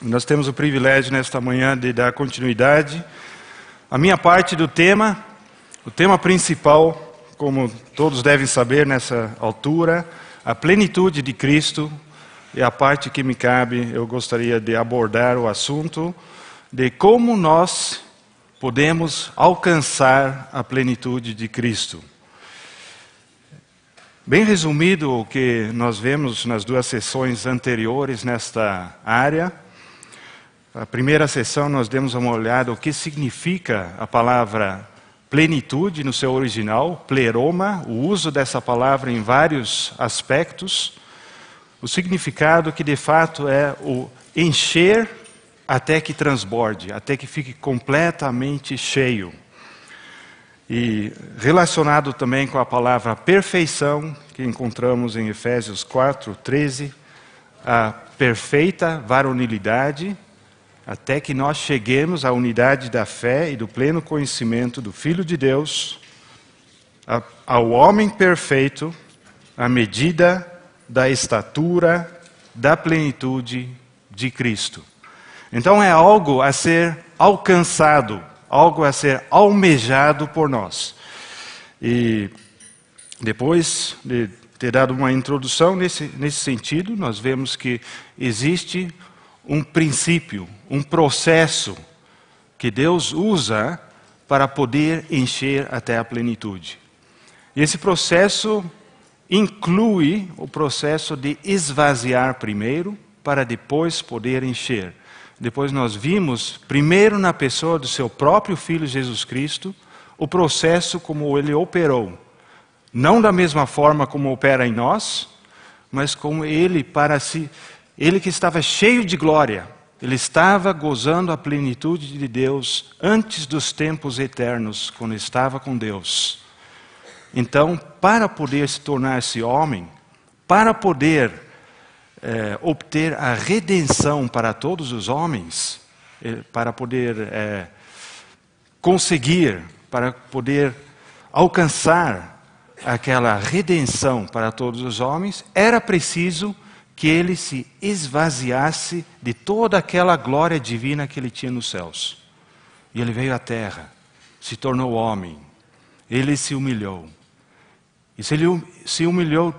Nós temos o privilégio nesta manhã de dar continuidade à minha parte do tema. O tema principal, como todos devem saber nessa altura, a plenitude de Cristo. E a parte que me cabe, eu gostaria de abordar o assunto de como nós podemos alcançar a plenitude de Cristo. Bem resumido o que nós vemos nas duas sessões anteriores nesta área. A primeira sessão nós demos uma olhada o que significa a palavra plenitude no seu original, pleroma, o uso dessa palavra em vários aspectos. O significado que de fato é o encher até que transborde, até que fique completamente cheio. E relacionado também com a palavra perfeição, que encontramos em Efésios 4:13, a perfeita varonilidade, até que nós cheguemos à unidade da fé e do pleno conhecimento do Filho de Deus, ao homem perfeito, à medida da estatura, da plenitude de Cristo. Então é algo a ser alcançado, algo a ser almejado por nós. E depois de ter dado uma introdução nesse sentido, nós vemos que existe um princípio, um processo que Deus usa para poder encher até a plenitude. E esse processo inclui o processo de esvaziar primeiro, para depois poder encher. Depois nós vimos, primeiro na pessoa do seu próprio Filho Jesus Cristo, o processo como ele operou. Não da mesma forma como opera em nós, mas como ele para si, ele que estava cheio de glória, ele estava gozando a plenitude de Deus antes dos tempos eternos, quando estava com Deus. Então, para poder se tornar-se homem, para poder obter a redenção para todos os homens, para poder conseguir, para poder alcançar aquela redenção para todos os homens, era preciso que ele se esvaziasse de toda aquela glória divina que ele tinha nos céus. E ele veio à terra, se tornou homem, ele se humilhou. E se humilhou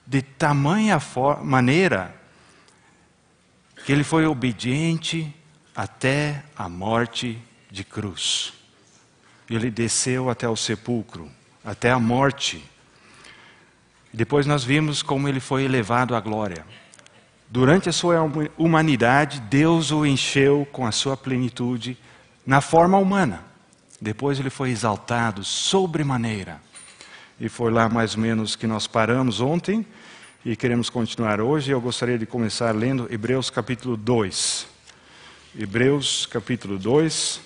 de tamanha maneira que ele foi obediente até a morte de cruz. Ele desceu até o sepulcro, até a morte. Depois nós vimos como ele foi elevado à glória. Durante a sua humanidade, Deus o encheu com a sua plenitude na forma humana. Depois ele foi exaltado sobremaneira. E foi lá mais ou menos que nós paramos ontem e queremos continuar hoje. Eu gostaria de começar lendo Hebreus capítulo 2. Hebreus capítulo 2.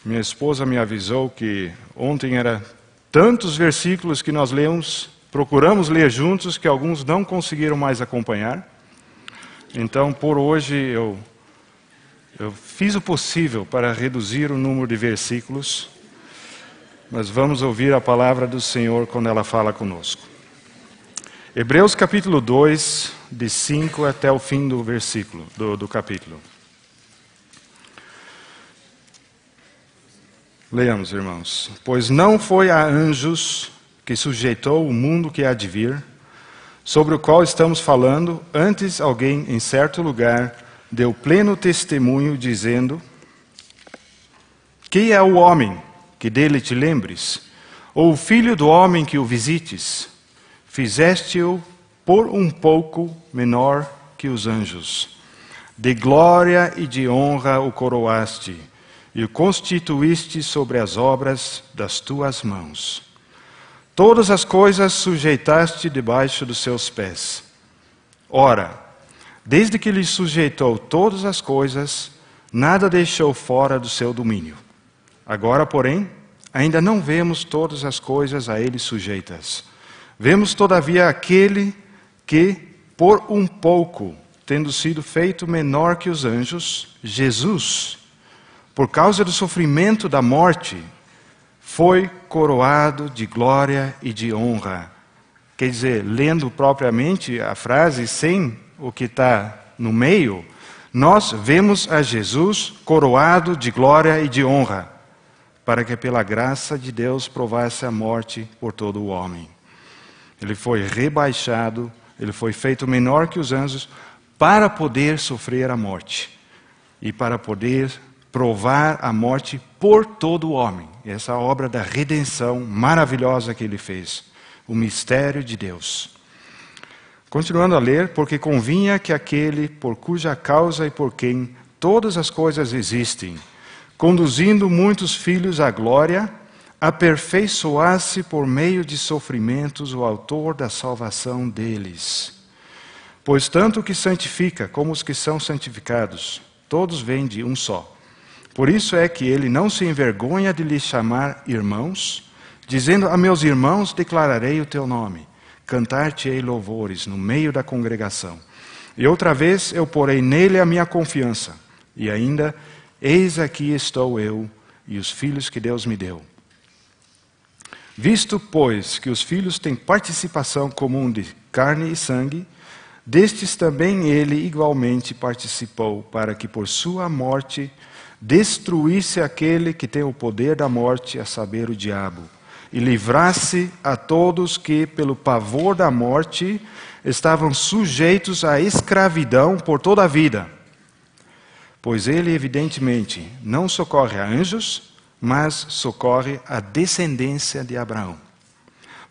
Minha esposa me avisou que ontem era tantos versículos que nós lemos, procuramos ler juntos, que alguns não conseguiram mais acompanhar. Então, por hoje, eu fiz o possível para reduzir o número de versículos. Mas vamos ouvir a palavra do Senhor quando ela fala conosco. Hebreus capítulo 2, de 5 até o fim do versículo, do capítulo. Leamos, irmãos. Pois não foi a anjos que sujeitou o mundo que há de vir, sobre o qual estamos falando, antes alguém em certo lugar deu pleno testemunho, dizendo: que é o homem que dele te lembres, ou o filho do homem que o visites? Fizeste-o por um pouco menor que os anjos. De glória e de honra o coroaste, e o constituíste sobre as obras das tuas mãos. Todas as coisas sujeitaste debaixo dos seus pés. Ora, desde que lhe sujeitou todas as coisas, nada deixou fora do seu domínio. Agora, porém, ainda não vemos todas as coisas a ele sujeitas. Vemos, todavia, aquele que, por um pouco, tendo sido feito menor que os anjos, Jesus, por causa do sofrimento da morte, foi coroado de glória e de honra. Quer dizer, lendo propriamente a frase, sem o que está no meio, nós vemos a Jesus coroado de glória e de honra, para que pela graça de Deus provasse a morte por todo o homem. Ele foi rebaixado, ele foi feito menor que os anjos, para poder sofrer a morte e para poder provar a morte por todo o homem. Essa é a obra da redenção maravilhosa que ele fez, o mistério de Deus. Continuando a ler, porque convinha que aquele por cuja causa e por quem todas as coisas existem, conduzindo muitos filhos à glória, aperfeiçoasse por meio de sofrimentos o autor da salvação deles. Pois tanto o que santifica como os que são santificados, todos vêm de um só. Por isso é que ele não se envergonha de lhes chamar irmãos, dizendo: a meus irmãos declararei o teu nome, cantar-te-ei louvores no meio da congregação. E outra vez eu porei nele a minha confiança, e ainda, eis aqui estou eu e os filhos que Deus me deu. Visto, pois, que os filhos têm participação comum de carne e sangue, destes também ele igualmente participou, para que por sua morte destruísse aquele que tem o poder da morte, a saber, o diabo, e livrasse a todos que, pelo pavor da morte, estavam sujeitos à escravidão por toda a vida. Pois ele, evidentemente, não socorre a anjos, mas socorre a descendência de Abraão.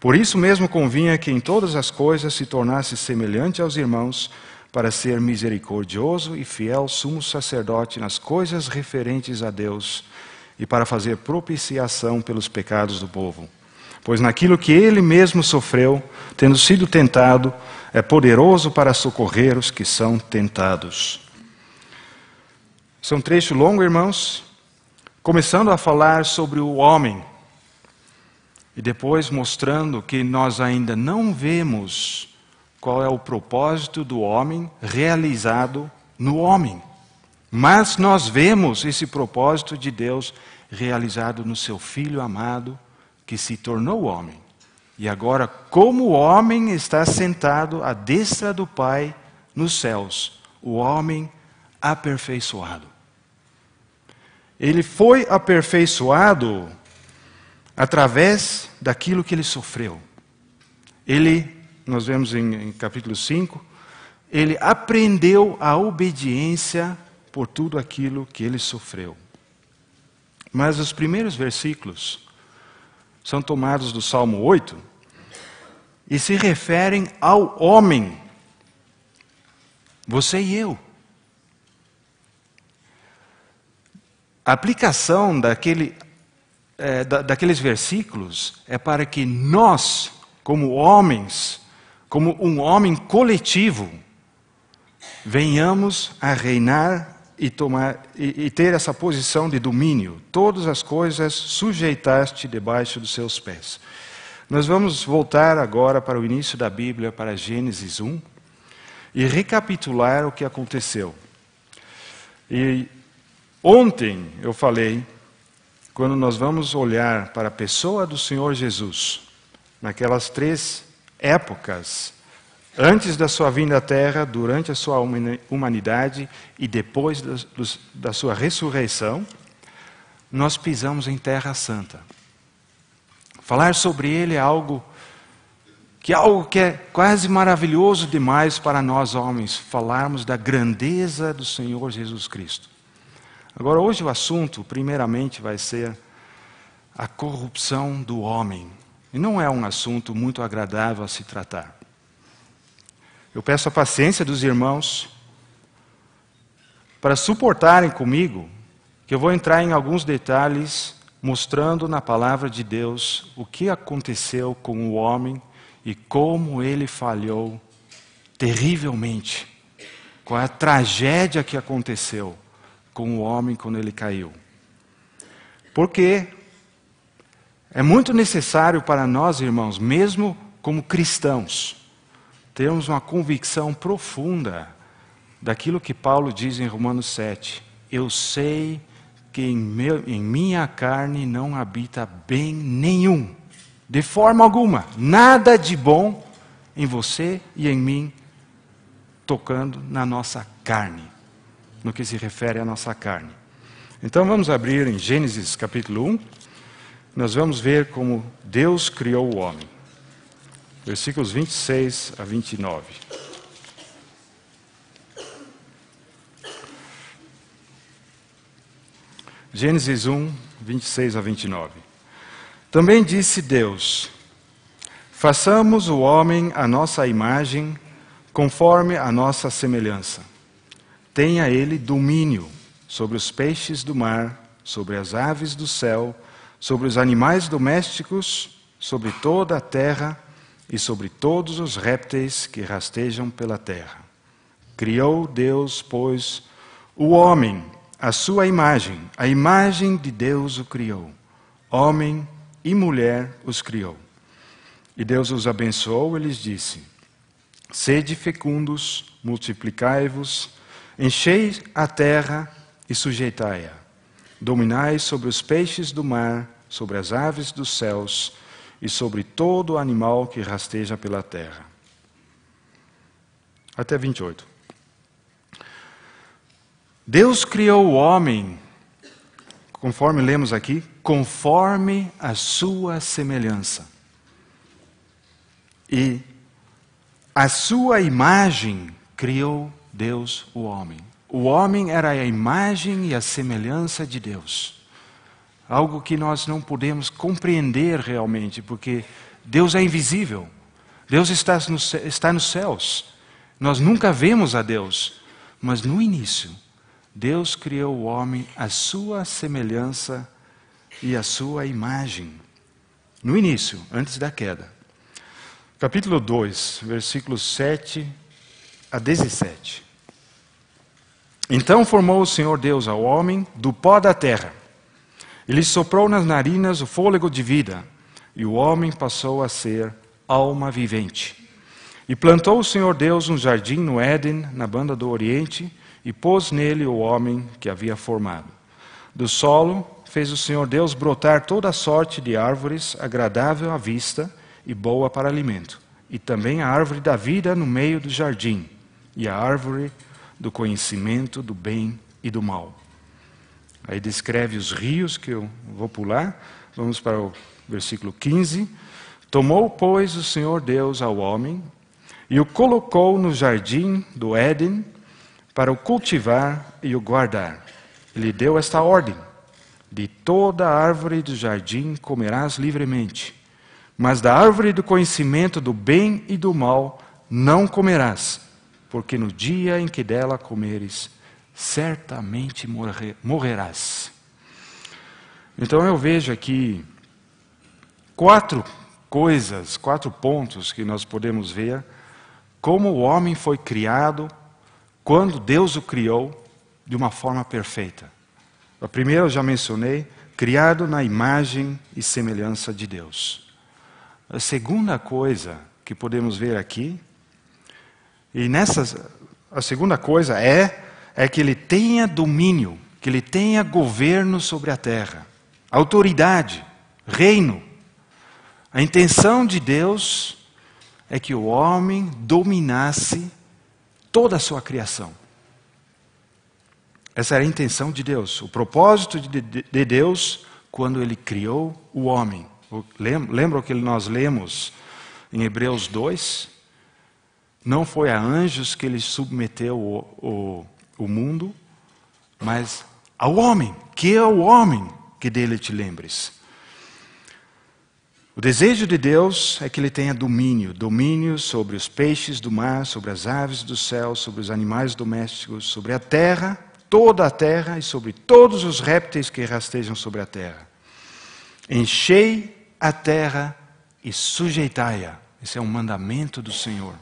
Por isso mesmo convinha que em todas as coisas se tornasse semelhante aos irmãos, para ser misericordioso e fiel sumo sacerdote nas coisas referentes a Deus e para fazer propiciação pelos pecados do povo. Pois naquilo que ele mesmo sofreu, tendo sido tentado, é poderoso para socorrer os que são tentados. Esse é um trecho longo, irmãos, começando a falar sobre o homem e depois mostrando que nós ainda não vemos qual é o propósito do homem realizado no homem. Mas nós vemos esse propósito de Deus realizado no seu Filho amado, que se tornou homem. E agora, como o homem está sentado à destra do Pai nos céus, o homem aperfeiçoado. Ele foi aperfeiçoado através daquilo que ele sofreu. Nós vemos em capítulo 5, ele aprendeu a obediência por tudo aquilo que ele sofreu. Mas os primeiros versículos são tomados do Salmo 8 e se referem ao homem, você e eu. A aplicação daqueles versículos é para que nós, como homens, como um homem coletivo, venhamos a reinar e ter essa posição de domínio. Todas as coisas sujeitaste debaixo dos seus pés. Nós vamos voltar agora para o início da Bíblia, para Gênesis 1, e recapitular o que aconteceu. E ontem eu falei, quando nós vamos olhar para a pessoa do Senhor Jesus, naquelas 3 épocas, antes da sua vinda à Terra, durante a sua humanidade e depois da sua ressurreição, nós pisamos em Terra Santa. Falar sobre ele é algo que é quase maravilhoso demais para nós homens, falarmos da grandeza do Senhor Jesus Cristo. Agora, hoje o assunto, primeiramente, vai ser a corrupção do homem. E não é um assunto muito agradável a se tratar. Eu peço a paciência dos irmãos para suportarem comigo, que eu vou entrar em alguns detalhes, mostrando na palavra de Deus o que aconteceu com o homem e como ele falhou terrivelmente. Qual é a tragédia que aconteceu com o homem quando ele caiu. Porque é muito necessário para nós, irmãos, mesmo como cristãos, termos uma convicção profunda daquilo que Paulo diz em Romanos 7. Eu sei que em minha carne não habita bem nenhum, de forma alguma, nada de bom em você e em mim, tocando na nossa carne. no que se refere à nossa carne. Então vamos abrir em Gênesis capítulo 1, nós vamos ver como Deus criou o homem. Versículos 26 a 29. Gênesis 1, 26 a 29. Também disse Deus: façamos o homem à nossa imagem, conforme a nossa semelhança. Tenha ele domínio sobre os peixes do mar, sobre as aves do céu, sobre os animais domésticos, sobre toda a terra e sobre todos os répteis que rastejam pela terra. Criou Deus, pois, o homem, à sua imagem, a imagem de Deus o criou. Homem e mulher os criou. E Deus os abençoou e lhes disse: sede fecundos, multiplicai-vos, enchei a terra e sujeitai-a. Dominai sobre os peixes do mar, sobre as aves dos céus e sobre todo animal que rasteja pela terra. Até 28. Deus criou o homem, conforme lemos aqui, conforme a sua semelhança. E a sua imagem criou Deus o homem. O homem era a imagem e a semelhança de Deus. Algo que nós não podemos compreender realmente, porque Deus é invisível. Deus está nos céus. Nós nunca vemos a Deus. Mas no início, Deus criou o homem à sua semelhança e à sua imagem. No início, antes da queda. Capítulo 2, versículos 7 a 17. Então formou o Senhor Deus ao homem do pó da terra. Ele soprou nas narinas o fôlego de vida, e o homem passou a ser alma vivente. E plantou o Senhor Deus um jardim no Éden, na banda do Oriente, e pôs nele o homem que havia formado. Do solo fez o Senhor Deus brotar toda sorte de árvores, agradável à vista e boa para alimento, e também a árvore da vida no meio do jardim, e a árvore do conhecimento do bem e do mal. Aí descreve os rios, que eu vou pular. Vamos para o versículo 15. Tomou, pois, o Senhor Deus ao homem e o colocou no jardim do Éden para o cultivar e o guardar. Ele deu esta ordem: de toda a árvore do jardim comerás livremente, mas da árvore do conhecimento do bem e do mal não comerás, porque no dia em que dela comeres, certamente morrerás. Então eu vejo aqui 4 pontos que nós podemos ver como o homem foi criado quando Deus o criou de uma forma perfeita. A primeira eu já mencionei, criado na imagem e semelhança de Deus. A segunda coisa que podemos ver aqui, a segunda coisa é que ele tenha domínio, que ele tenha governo sobre a terra, autoridade, reino. A intenção de Deus é que o homem dominasse toda a sua criação. Essa era a intenção de Deus, o propósito de Deus quando Ele criou o homem. Lembra o que nós lemos em Hebreus 2? Não foi a anjos que Ele submeteu o mundo, mas ao homem, que é o homem que dele te lembres. O desejo de Deus é que Ele tenha domínio sobre os peixes do mar, sobre as aves do céu, sobre os animais domésticos, sobre a terra, toda a terra e sobre todos os répteis que rastejam sobre a terra. Enchei a terra e sujeitai-a. Esse é um mandamento do Senhor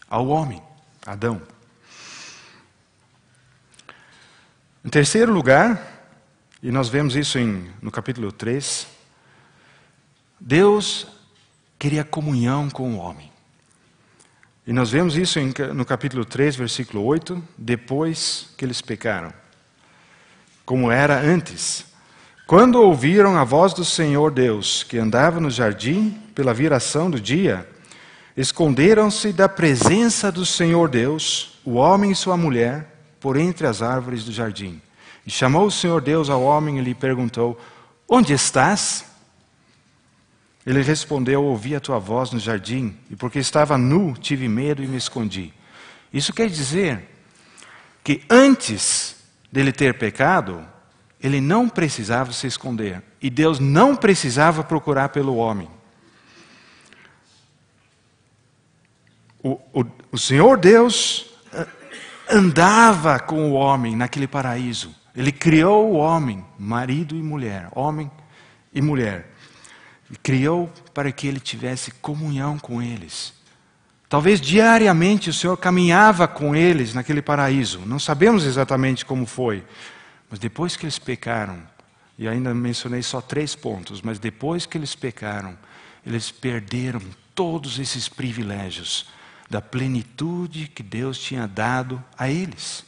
ao homem, Adão. Em terceiro lugar, e nós vemos isso no capítulo 3, Deus queria comunhão com o homem. E nós vemos isso no capítulo 3, versículo 8, depois que eles pecaram. Como era antes. Quando ouviram a voz do Senhor Deus, que andava no jardim pela viração do dia, esconderam-se da presença do Senhor Deus, o homem e sua mulher, por entre as árvores do jardim. E chamou o Senhor Deus ao homem e lhe perguntou: onde estás? Ele respondeu: ouvi a tua voz no jardim, e porque estava nu, tive medo e me escondi. Isso quer dizer que antes dele ter pecado, ele não precisava se esconder. E Deus não precisava procurar pelo homem. O Senhor Deus andava com o homem naquele paraíso. Ele criou o homem, marido e mulher, homem e mulher. E criou para que ele tivesse comunhão com eles. Talvez diariamente o Senhor caminhava com eles naquele paraíso. Não sabemos exatamente como foi. Mas depois que eles pecaram, e ainda mencionei só 3 pontos, mas depois que eles pecaram, eles perderam todos esses privilégios da plenitude que Deus tinha dado a eles.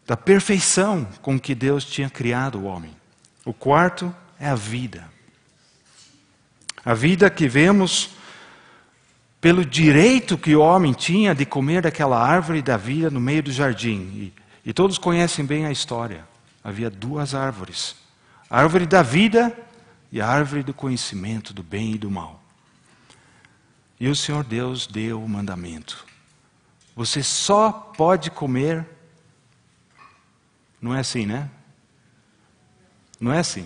Da perfeição com que Deus tinha criado o homem. O quarto é a vida. A vida que vemos pelo direito que o homem tinha de comer daquela árvore da vida no meio do jardim. E todos conhecem bem a história. Havia 2 árvores. A árvore da vida e a árvore do conhecimento do bem e do mal. E o Senhor Deus deu o mandamento. Você só pode comer. Não é assim, né? Não é assim.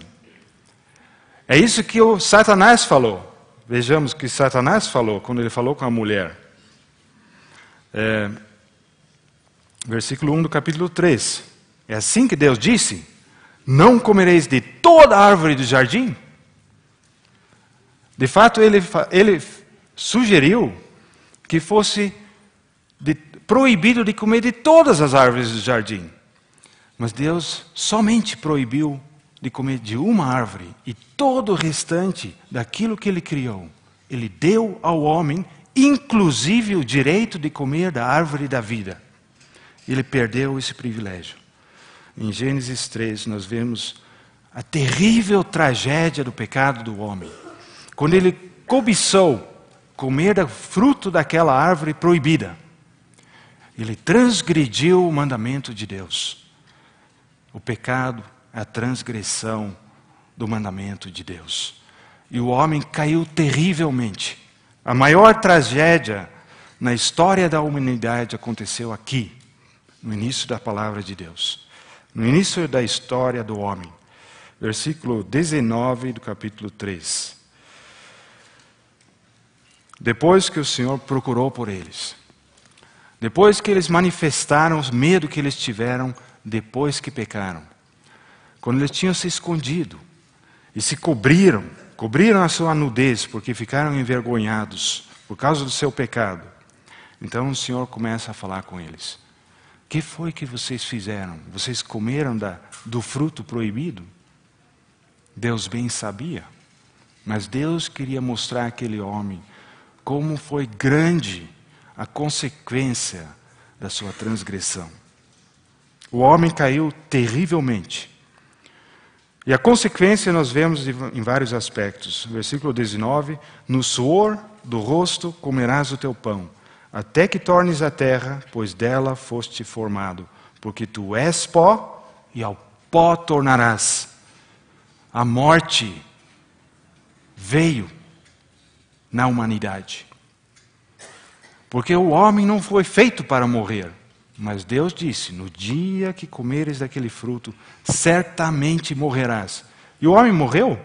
É isso que o Satanás falou. Vejamos o que Satanás falou quando ele falou com a mulher. Versículo 1 do capítulo 3. É assim que Deus disse: não comereis de toda a árvore do jardim? De fato, ele sugeriu que fosse proibido de comer de todas as árvores do jardim. Mas Deus somente proibiu de comer de uma árvore, e todo o restante daquilo que Ele criou, Ele deu ao homem, inclusive o direito de comer da árvore da vida. Ele perdeu esse privilégio. Em Gênesis 3 nós vemos a terrível tragédia do pecado do homem. Quando ele cobiçou comer do fruto daquela árvore proibida, ele transgrediu o mandamento de Deus. O pecado é a transgressão do mandamento de Deus. E o homem caiu terrivelmente. A maior tragédia na história da humanidade aconteceu aqui, no início da palavra de Deus. No início da história do homem. Versículo 19 do capítulo 3. Depois que o Senhor procurou por eles, depois que eles manifestaram o medo que eles tiveram depois que pecaram, quando eles tinham se escondido e se cobriram a sua nudez porque ficaram envergonhados por causa do seu pecado, então o Senhor começa a falar com eles. O que foi que vocês fizeram? Vocês comeram do fruto proibido? Deus bem sabia, mas Deus queria mostrar àquele homem como foi grande a consequência da sua transgressão. O homem caiu terrivelmente. E a consequência nós vemos em vários aspectos. Versículo 19: no suor do rosto comerás o teu pão, até que tornes a terra, pois dela foste formado. Porque tu és pó, e ao pó tornarás. A morte veio na humanidade. Porque o homem não foi feito para morrer. Mas Deus disse: no dia que comeres daquele fruto, certamente morrerás. E o homem morreu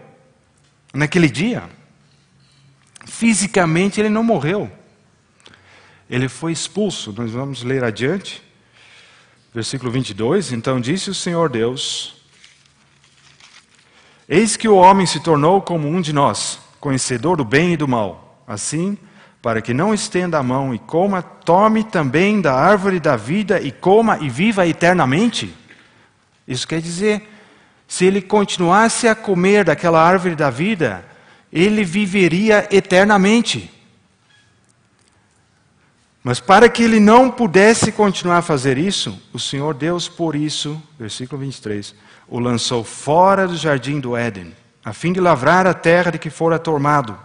naquele dia. Fisicamente ele não morreu. Ele foi expulso. Nós vamos ler adiante. Versículo 22. Então disse o Senhor Deus: eis que o homem se tornou como um de nós, conhecedor do bem e do mal. Assim, para que não estenda a mão e coma, tome também da árvore da vida e coma e viva eternamente. Isso quer dizer, se ele continuasse a comer daquela árvore da vida, ele viveria eternamente. Mas para que ele não pudesse continuar a fazer isso, o Senhor Deus, por isso, versículo 23, o lançou fora do jardim do Éden, a fim de lavrar a terra de que fora tomado.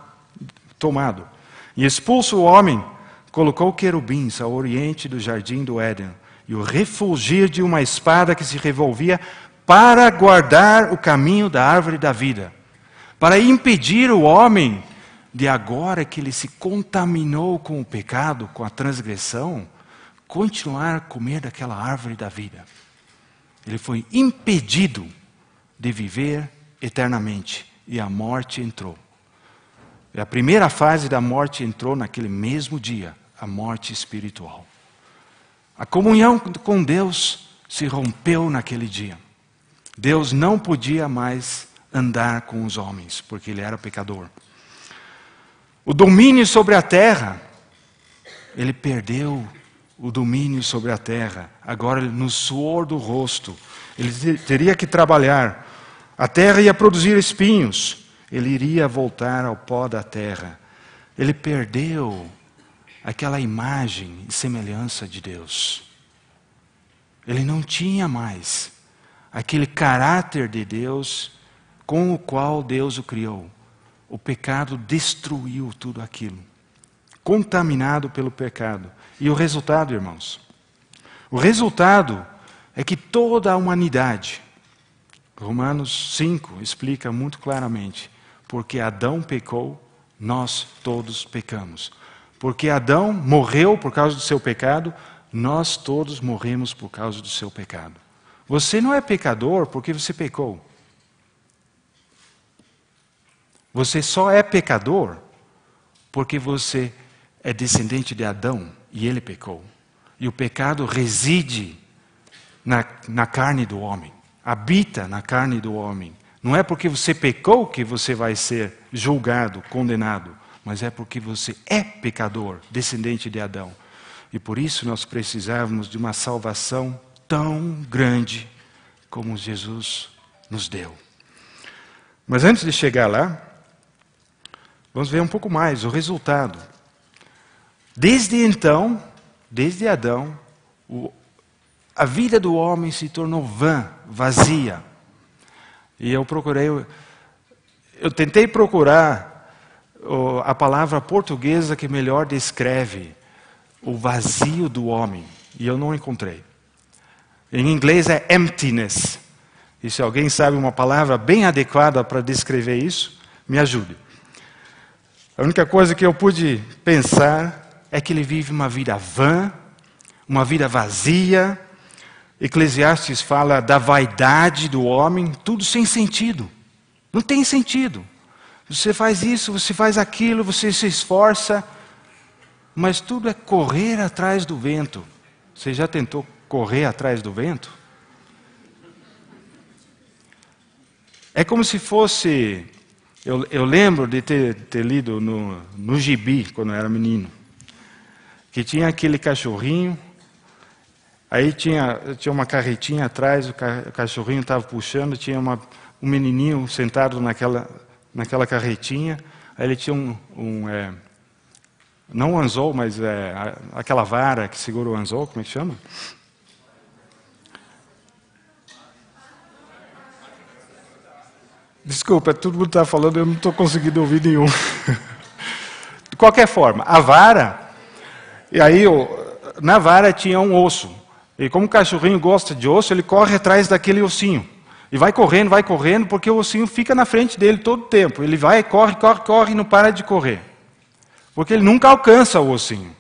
E expulso o homem, colocou querubins ao oriente do jardim do Éden, e o refulgir de uma espada que se revolvia para guardar o caminho da árvore da vida, para impedir o homem de agora que ele se contaminou com o pecado, com a transgressão, continuar a comer daquela árvore da vida. Ele foi impedido de viver eternamente e a morte entrou. E a primeira fase da morte entrou naquele mesmo dia, a morte espiritual. A comunhão com Deus se rompeu naquele dia. Deus não podia mais andar com os homens, porque ele era pecador. O domínio sobre a terra, ele perdeu o domínio sobre a terra. Agora, no suor do rosto, ele teria que trabalhar. A terra ia produzir espinhos. Ele iria voltar ao pó da terra. Ele perdeu aquela imagem e semelhança de Deus. Ele não tinha mais aquele caráter de Deus com o qual Deus o criou. O pecado destruiu tudo aquilo. Contaminado pelo pecado. E o resultado, irmãos? O resultado é que toda a humanidade, Romanos 5 explica muito claramente, porque Adão pecou, nós todos pecamos. Porque Adão morreu por causa do seu pecado, nós todos morremos por causa do seu pecado. Você não é pecador porque você pecou. Você só é pecador porque você é descendente de Adão e ele pecou. E o pecado reside na carne do homem, habita na carne do homem. Não é porque você pecou que você vai ser julgado, condenado, mas é porque você é pecador, descendente de Adão. E por isso nós precisávamos de uma salvação tão grande como Jesus nos deu. Mas antes de chegar lá, vamos ver um pouco mais o resultado. Desde então, desde Adão, a vida do homem se tornou vã, vazia. E eu tentei procurar a palavra portuguesa que melhor descreve o vazio do homem, e eu não encontrei. Em inglês é emptiness. E se alguém sabe uma palavra bem adequada para descrever isso, me ajude. A única coisa que eu pude pensar é que ele vive uma vida vã, uma vida vazia. Eclesiastes fala da vaidade do homem, tudo sem sentido. Não tem sentido. Você faz isso, você faz aquilo, você se esforça, mas tudo é correr atrás do vento. Você já tentou correr atrás do vento? É como se fosse... Eu lembro de ter lido no gibi, quando eu era menino, que tinha aquele cachorrinho, aí tinha uma carretinha atrás, o cachorrinho estava puxando, tinha um menininho sentado naquela carretinha, aí ele tinha não um anzol, mas aquela vara que segura o anzol, como é que chama? Desculpa, todo mundo está falando, eu não estou conseguindo ouvir nenhum. De qualquer forma, a vara, e aí na vara tinha um osso. E como o cachorrinho gosta de osso, ele corre atrás daquele ossinho. E vai correndo, porque o ossinho fica na frente dele todo o tempo. Ele vai, corre, e não para de correr. Porque ele nunca alcança o ossinho.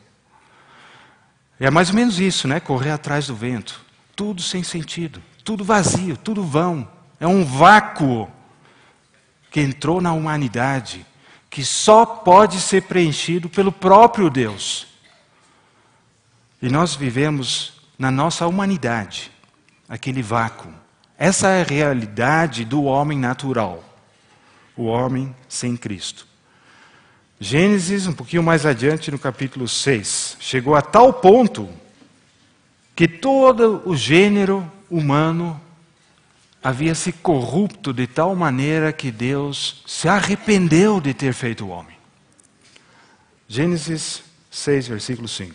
E é mais ou menos isso, né? Correr atrás do vento. Tudo sem sentido, tudo vazio, tudo vão. É um vácuo que entrou na humanidade, que só pode ser preenchido pelo próprio Deus. E nós vivemos na nossa humanidade, aquele vácuo. Essa é a realidade do homem natural, o homem sem Cristo. Gênesis, um pouquinho mais adiante, no capítulo 6, chegou a tal ponto que todo o gênero humano havia se corrupto de tal maneira que Deus se arrependeu de ter feito o homem. Gênesis 6, versículo 5.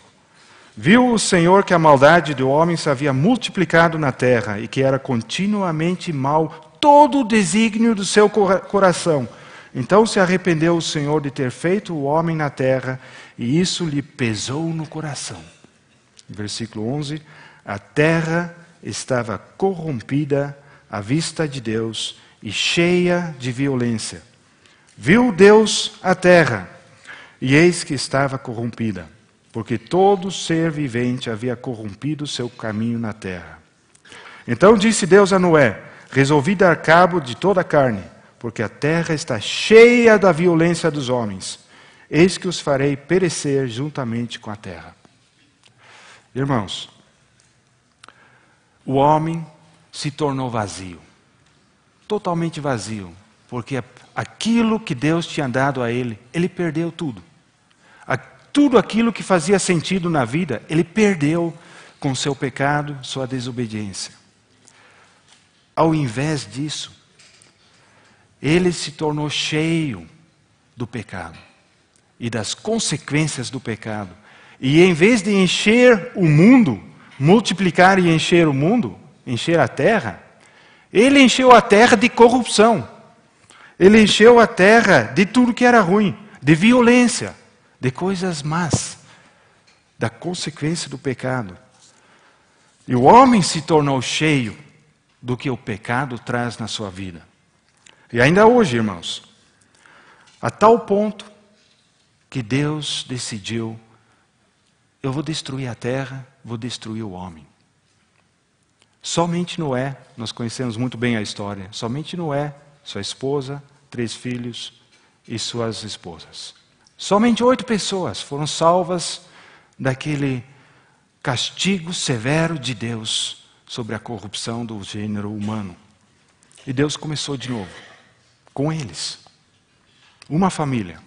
Viu o Senhor que a maldade do homem se havia multiplicado na terra e que era continuamente mal todo o desígnio do seu coração. Então se arrependeu o Senhor de ter feito o homem na terra e isso lhe pesou no coração. Versículo 11. A terra estava corrompida à vista de Deus e cheia de violência. Viu Deus a terra, e eis que estava corrompida, porque todo ser vivente havia corrompido seu caminho na terra. Então disse Deus a Noé: resolvi dar cabo de toda a carne, porque a terra está cheia da violência dos homens. Eis que os farei perecer juntamente com a terra. Irmãos, o homem se tornou vazio, totalmente vazio, porque aquilo que Deus tinha dado a ele, ele perdeu tudo. Tudo aquilo que fazia sentido na vida, ele perdeu com seu pecado, sua desobediência. Ao invés disso, ele se tornou cheio do pecado e das consequências do pecado. E em vez de encher o mundo, multiplicar e encher o mundo, encher a terra, ele encheu a terra de corrupção. Ele encheu a terra de tudo que era ruim, de violência, de coisas más, da consequência do pecado. E o homem se tornou cheio do que o pecado traz na sua vida. E ainda hoje, irmãos, a tal ponto que Deus decidiu: eu vou destruir a terra, vou destruir o homem. Somente Noé, nós conhecemos muito bem a história, somente Noé, sua esposa, 3 filhos e suas esposas. Somente 8 pessoas foram salvas daquele castigo severo de Deus sobre a corrupção do gênero humano. E Deus começou de novo, com eles. Uma família.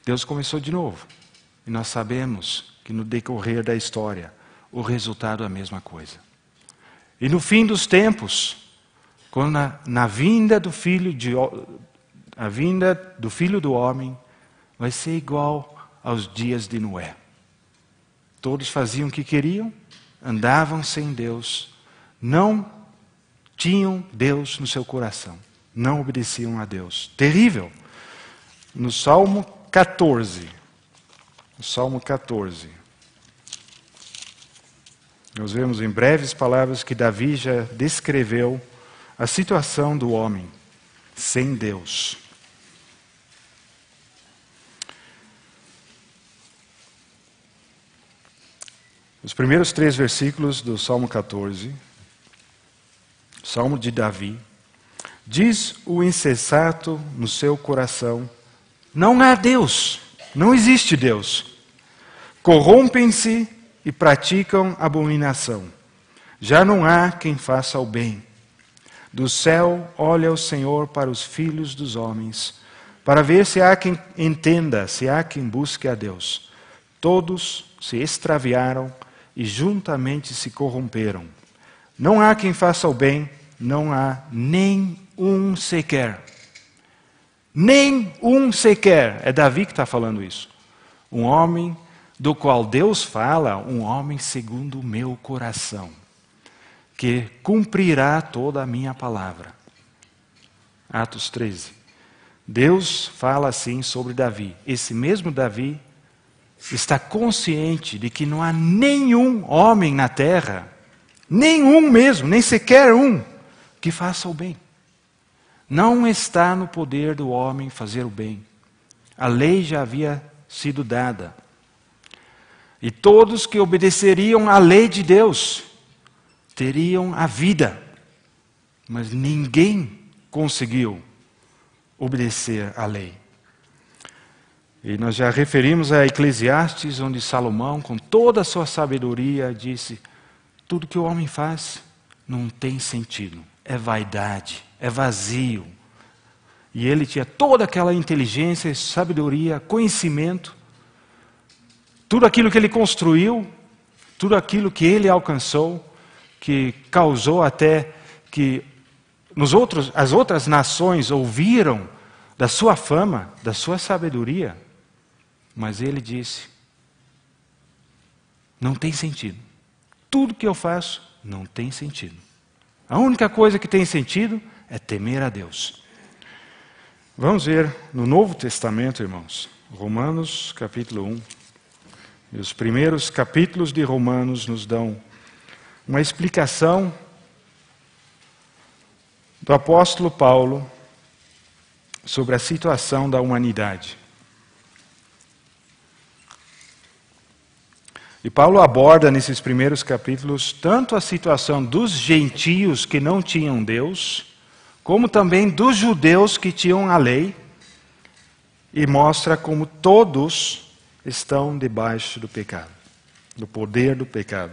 Deus começou de novo. E nós sabemos que no decorrer da história, o resultado é a mesma coisa. E no fim dos tempos, quando na vinda do Filho do Homem, vai ser igual aos dias de Noé. Todos faziam o que queriam, andavam sem Deus, não tinham Deus no seu coração, não obedeciam a Deus. Terrível. No Salmo 14, nós vemos em breves palavras que Davi já descreveu a situação do homem sem Deus. Os primeiros 3 versículos do Salmo 14, Salmo de Davi, diz o insensato no seu coração: não há Deus, não existe Deus. Corrompem-se e praticam abominação. Já não há quem faça o bem. Do céu olha o Senhor para os filhos dos homens, para ver se há quem entenda, se há quem busque a Deus. Todos se extraviaram e juntamente se corromperam. Não há quem faça o bem, não há nem um sequer. Nem um sequer. É Davi que está falando isso. Um homem do qual Deus fala, um homem segundo o meu coração, que cumprirá toda a minha palavra. Atos 13. Deus fala assim sobre Davi. Esse mesmo Davi está consciente de que não há nenhum homem na terra, nenhum mesmo, nem sequer um, que faça o bem. Não está no poder do homem fazer o bem. A lei já havia sido dada. E todos que obedeceriam à lei de Deus teriam a vida. Mas ninguém conseguiu obedecer à lei. E nós já referimos a Eclesiastes, onde Salomão, com toda a sua sabedoria, disse: tudo que o homem faz não tem sentido, é vaidade, é vazio. E ele tinha toda aquela inteligência, sabedoria, conhecimento, tudo aquilo que ele construiu, tudo aquilo que ele alcançou, que causou até que as outras nações ouviram da sua fama, da sua sabedoria. Mas ele disse: não tem sentido. Tudo que eu faço não tem sentido. A única coisa que tem sentido é temer a Deus. Vamos ver no Novo Testamento, irmãos, Romanos capítulo 1. E os primeiros capítulos de Romanos nos dão uma explicação do apóstolo Paulo sobre a situação da humanidade. E Paulo aborda nesses primeiros capítulos tanto a situação dos gentios que não tinham Deus, como também dos judeus que tinham a lei, e mostra como todos estão debaixo do pecado, do poder do pecado.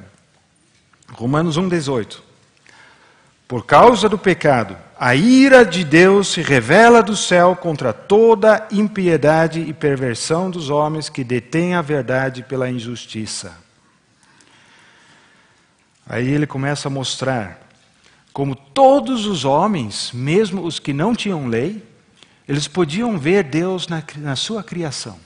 Romanos 1,18. Por causa do pecado, a ira de Deus se revela do céu contra toda impiedade e perversão dos homens que detêm a verdade pela injustiça. Aí ele começa a mostrar como todos os homens, mesmo os que não tinham lei, eles podiam ver Deus na sua criação.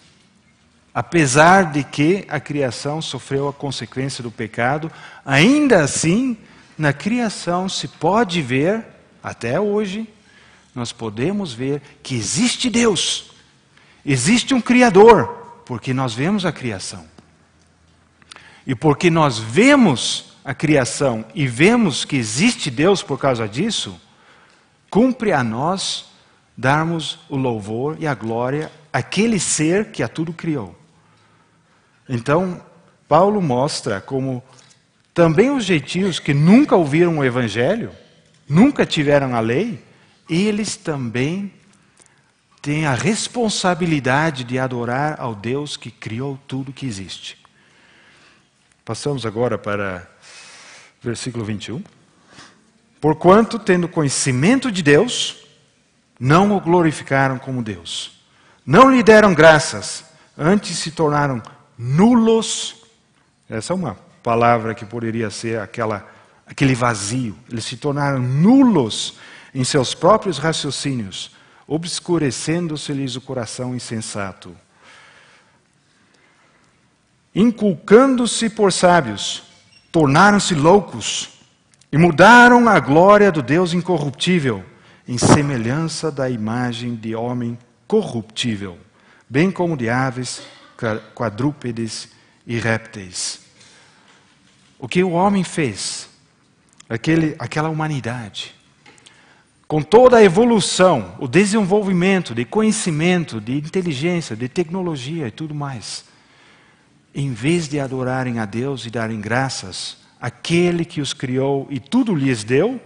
Apesar de que a criação sofreu a consequência do pecado, ainda assim, na criação se pode ver, até hoje, nós podemos ver que existe Deus. Existe um Criador, porque nós vemos a criação. E porque nós vemos a criação e vemos que existe Deus por causa disso, cumpre a nós darmos o louvor e a glória àquele ser que a tudo criou. Então, Paulo mostra como também os gentios que nunca ouviram o Evangelho, nunca tiveram a lei, eles também têm a responsabilidade de adorar ao Deus que criou tudo que existe. Passamos agora para versículo 21. Porquanto, tendo conhecimento de Deus, não o glorificaram como Deus. Não lhe deram graças, antes se tornaram nulos. Essa é uma palavra que poderia ser aquele vazio. Eles se tornaram nulos em seus próprios raciocínios, obscurecendo-se-lhes o coração insensato. Inculcando-se por sábios, tornaram-se loucos e mudaram a glória do Deus incorruptível em semelhança da imagem de homem corruptível, bem como de aves, quadrúpedes e répteis. O que o homem fez, aquela humanidade, com toda a evolução, o desenvolvimento de conhecimento, de inteligência, de tecnologia e tudo mais, em vez de adorarem a Deus e darem graças àquele que os criou e tudo lhes deu,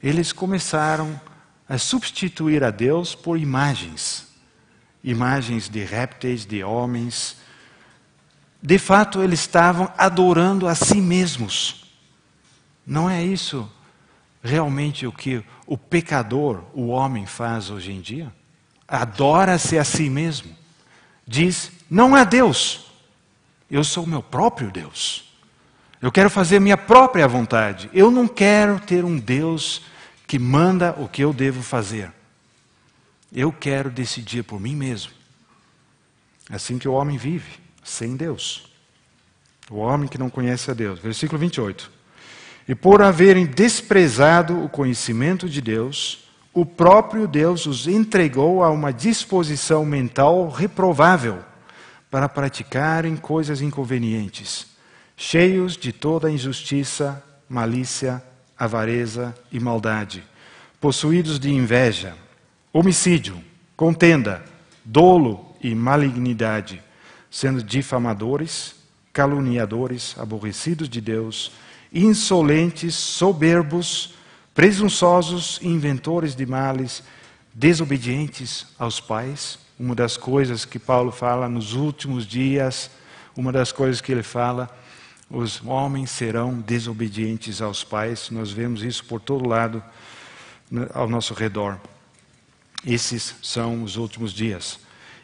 eles começaram a substituir a Deus por imagens. Imagens de répteis, de homens. De fato, eles estavam adorando a si mesmos. Não é isso realmente o que o pecador, o homem, faz hoje em dia? Adora-se a si mesmo. Diz, não é Deus. Eu sou o meu próprio Deus. Eu quero fazer minha própria vontade. Eu não quero ter um Deus que manda o que eu devo fazer. Eu quero decidir por mim mesmo. É assim que o homem vive, sem Deus. O homem que não conhece a Deus. Versículo 28. E por haverem desprezado o conhecimento de Deus, o próprio Deus os entregou a uma disposição mental reprovável, para praticarem coisas inconvenientes, cheios de toda injustiça, malícia, avareza e maldade, possuídos de inveja, homicídio, contenda, dolo e malignidade, sendo difamadores, caluniadores, aborrecidos de Deus, insolentes, soberbos, presunçosos, inventores de males, desobedientes aos pais. Uma das coisas que Paulo fala nos últimos dias, uma das coisas que ele fala, os homens serão desobedientes aos pais. Nós vemos isso por todo lado ao nosso redor. Esses são os últimos dias.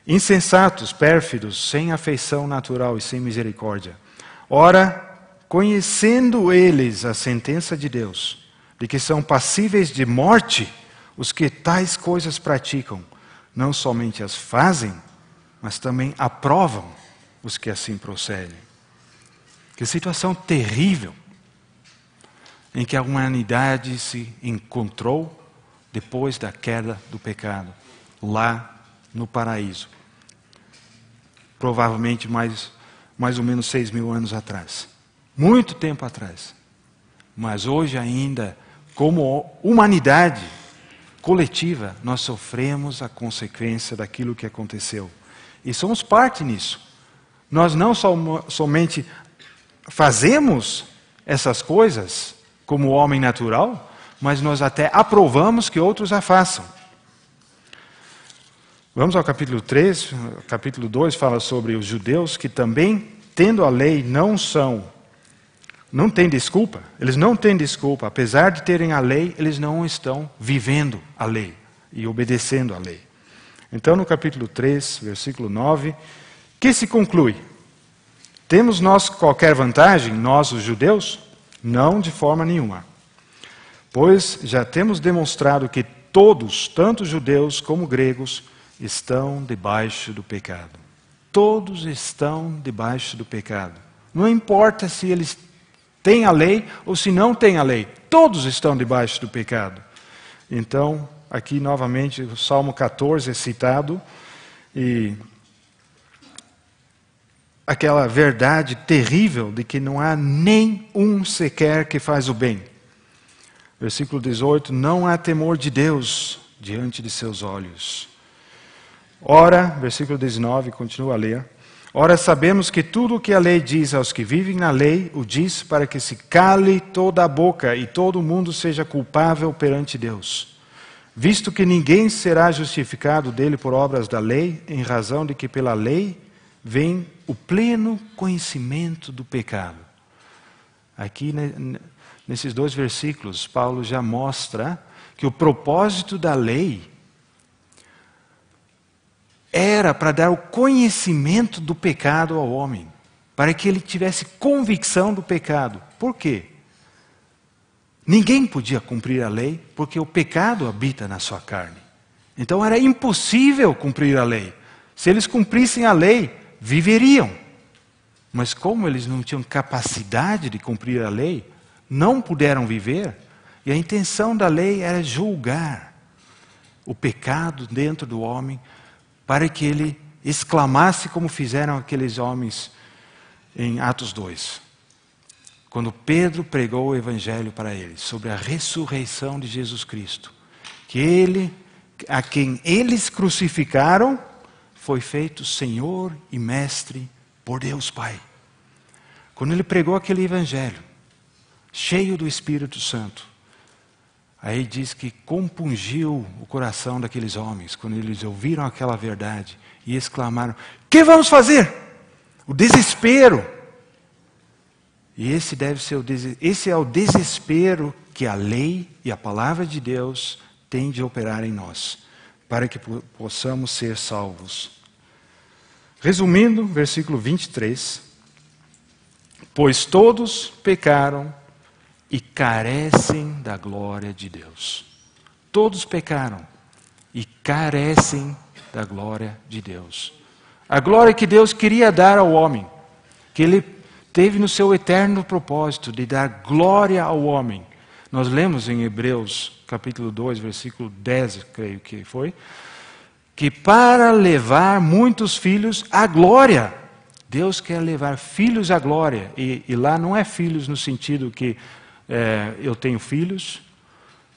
Insensatos, pérfidos, sem afeição natural e sem misericórdia. Ora, conhecendo eles a sentença de Deus, de que são passíveis de morte os que tais coisas praticam, não somente as fazem, mas também aprovam os que assim procedem. Que situação terrível em que a humanidade se encontrou depois da queda do pecado, lá no paraíso. Provavelmente mais ou menos 6.000 anos atrás. Muito tempo atrás. Mas hoje ainda, como humanidade coletiva, nós sofremos a consequência daquilo que aconteceu. E somos parte nisso. Nós não somente fazemos essas coisas como homem natural, mas nós até aprovamos que outros a façam. Vamos ao capítulo 3, capítulo 2 fala sobre os judeus que também, tendo a lei, não têm desculpa. Eles não têm desculpa. Apesar de terem a lei, eles não estão vivendo a lei e obedecendo a lei. Então, no capítulo 3, versículo 9, que se conclui? Temos nós qualquer vantagem, nós os judeus? Não de forma nenhuma. Pois já temos demonstrado que todos, tanto judeus como gregos, estão debaixo do pecado. Todos estão debaixo do pecado. Não importa se eles têm a lei ou se não têm a lei. Todos estão debaixo do pecado. Então, aqui novamente o Salmo 14 é citado e aquela verdade terrível de que não há nem um sequer que faz o bem. Versículo 18, não há temor de Deus diante de seus olhos. Ora, versículo 19, continua a ler. Ora, sabemos que tudo o que a lei diz aos que vivem na lei, o diz para que se cale toda a boca e todo o mundo seja culpável perante Deus. Visto que ninguém será justificado dele por obras da lei, em razão de que pela lei vem o pleno conhecimento do pecado. Aqui, nesses 2 versículos, Paulo já mostra que o propósito da lei era para dar o conhecimento do pecado ao homem, para que ele tivesse convicção do pecado. Por quê? Ninguém podia cumprir a lei, porque o pecado habita na sua carne. Então era impossível cumprir a lei. Se eles cumprissem a lei, viveriam. Mas como eles não tinham capacidade de cumprir a lei, não puderam viver, e a intenção da lei era julgar o pecado dentro do homem, para que ele exclamasse como fizeram aqueles homens em Atos 2. Quando Pedro pregou o evangelho para eles, sobre a ressurreição de Jesus Cristo, que ele, a quem eles crucificaram, foi feito Senhor e Mestre por Deus Pai. Quando ele pregou aquele evangelho, cheio do Espírito Santo, aí diz que compungiu o coração daqueles homens, quando eles ouviram aquela verdade e exclamaram, que vamos fazer? O desespero. E esse é o desespero que a lei e a palavra de Deus têm de operar em nós, para que possamos ser salvos. Resumindo, versículo 23, pois todos pecaram e carecem da glória de Deus. Todos pecaram e carecem da glória de Deus. A glória que Deus queria dar ao homem, que Ele teve no seu eterno propósito de dar glória ao homem. Nós lemos em Hebreus, capítulo 2, versículo 10, creio que foi, que para levar muitos filhos à glória. Deus quer levar filhos à glória. E lá não é filhos no sentido que eu tenho filhos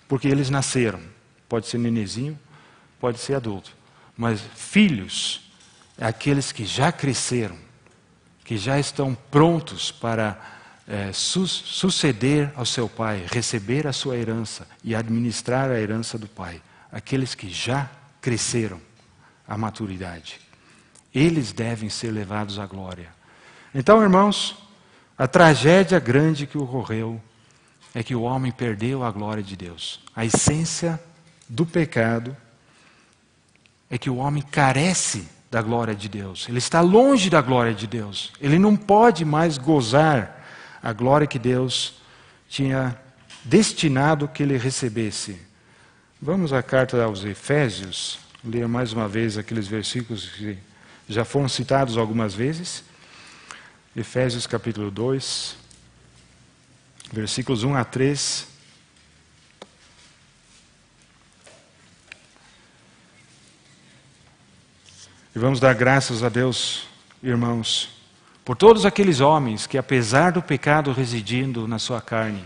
porque eles nasceram. Pode ser nenezinho, pode ser adulto. Mas filhos, aqueles que já cresceram, que já estão prontos para suceder ao seu pai, receber a sua herança e administrar a herança do pai. Aqueles que já cresceram à maturidade. Eles devem ser levados à glória. Então, irmãos, a tragédia grande que ocorreu é que o homem perdeu a glória de Deus. A essência do pecado é que o homem carece da glória de Deus. Ele está longe da glória de Deus. Ele não pode mais gozar a glória que Deus tinha destinado que ele recebesse. Vamos à carta aos Efésios, ler mais uma vez aqueles versículos que já foram citados algumas vezes. Efésios capítulo 2, versículos 1 a 3. E vamos dar graças a Deus, irmãos, por todos aqueles homens que, apesar do pecado residindo na sua carne,